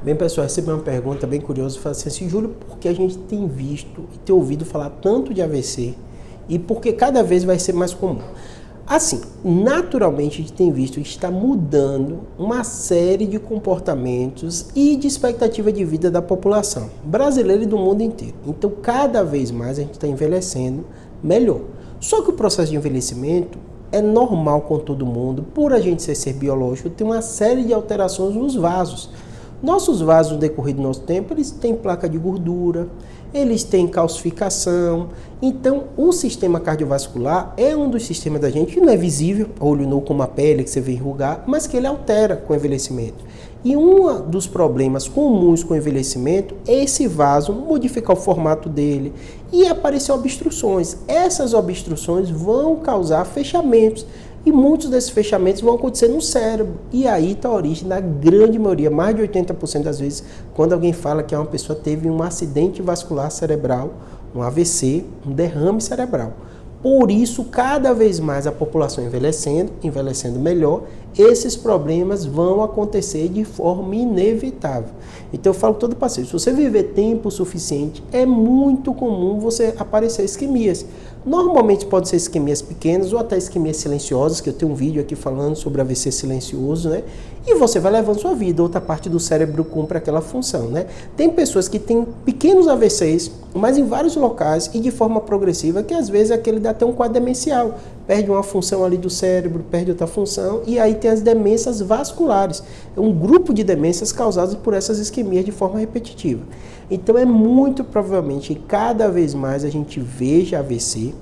Bem, pessoal, recebi uma pergunta bem curiosa, fala assim, Júlio, por que a gente tem visto e tem ouvido falar tanto de AVC e por que cada vez vai ser mais comum? Assim, naturalmente a gente tem visto que está mudando uma série de comportamentos e de expectativa de vida da população brasileira e do mundo inteiro. Então, cada vez mais a gente está envelhecendo melhor. Só que o processo de envelhecimento é normal com todo mundo, por a gente ser biológico, tem uma série de alterações nos vasos. Nossos vasos, no decorrer do nosso tempo, eles têm placa de gordura, eles têm calcificação. Então, o sistema cardiovascular é um dos sistemas da gente que não é visível, olho nu como a pele, que você vê enrugar, mas que ele altera com o envelhecimento. E um dos problemas comuns com o envelhecimento é esse vaso modificar o formato dele e aparecer obstruções. Essas obstruções vão causar fechamentos. E muitos desses fechamentos vão acontecer no cérebro. E aí está a origem da grande maioria, mais de 80% das vezes, quando alguém fala que uma pessoa teve um acidente vascular cerebral, um AVC, um derrame cerebral. Por isso, cada vez mais a população envelhecendo melhor, esses problemas vão acontecer de forma inevitável. Então eu falo para todo paciente, se você viver tempo suficiente, é muito comum você aparecer isquemias. Normalmente pode ser isquemias pequenas ou até isquemias silenciosas, que eu tenho um vídeo aqui falando sobre AVC silencioso, né? E você vai levando sua vida, outra parte do cérebro cumpre aquela função, né? Tem pessoas que têm pequenos AVCs, mas em vários locais e de forma progressiva, que às vezes aquele dá até um quadro demencial. Perde uma função ali do cérebro, perde outra função, e aí tem as demências vasculares. É um grupo de demências causadas por essas isquemias de forma repetitiva. Então é muito provavelmente que cada vez mais a gente veja AVC,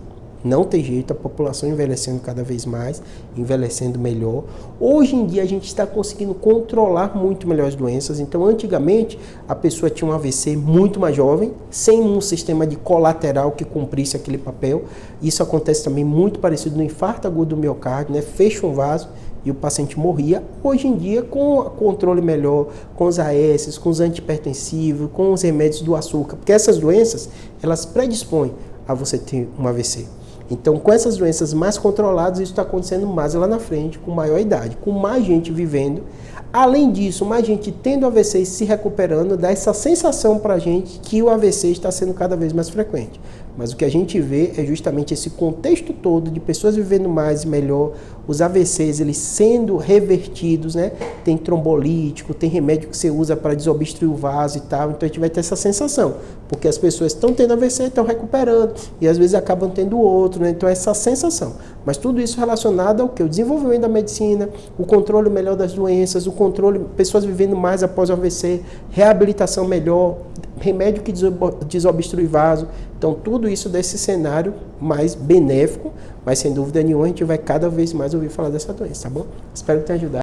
não tem jeito, a população envelhecendo cada vez mais, envelhecendo melhor. Hoje em dia a gente está conseguindo controlar muito melhor as doenças. Então antigamente a pessoa tinha um AVC muito mais jovem, sem um sistema de colateral que cumprisse aquele papel. Isso acontece também muito parecido no infarto agudo do miocárdio, né? Fecha um vaso e o paciente morria. Hoje em dia, com o controle melhor, com os AS, com os antihipertensivos, com os remédios do açúcar, porque essas doenças, elas predispõem a você ter um AVC. Então, com essas doenças mais controladas, isso está acontecendo mais lá na frente, com maior idade, com mais gente vivendo. Além disso, mais gente tendo AVC e se recuperando, dá essa sensação para a gente que o AVC está sendo cada vez mais frequente. Mas o que a gente vê é justamente esse contexto todo de pessoas vivendo mais e melhor, os AVCs eles sendo revertidos, né? Tem trombolítico, tem remédio que você usa para desobstruir o vaso e tal, então a gente vai ter essa sensação, porque as pessoas estão tendo AVC, estão recuperando, e às vezes acabam tendo outro, né? Então essa sensação. Mas tudo isso relacionado ao que? O desenvolvimento da medicina, o controle melhor das doenças, o controle, pessoas vivendo mais após o AVC, reabilitação melhor, remédio que desobstrui vaso. Então tudo isso desse cenário mais benéfico, mas sem dúvida nenhuma a gente vai cada vez mais ouvir falar dessa doença, tá bom? Espero que tenha ajudado.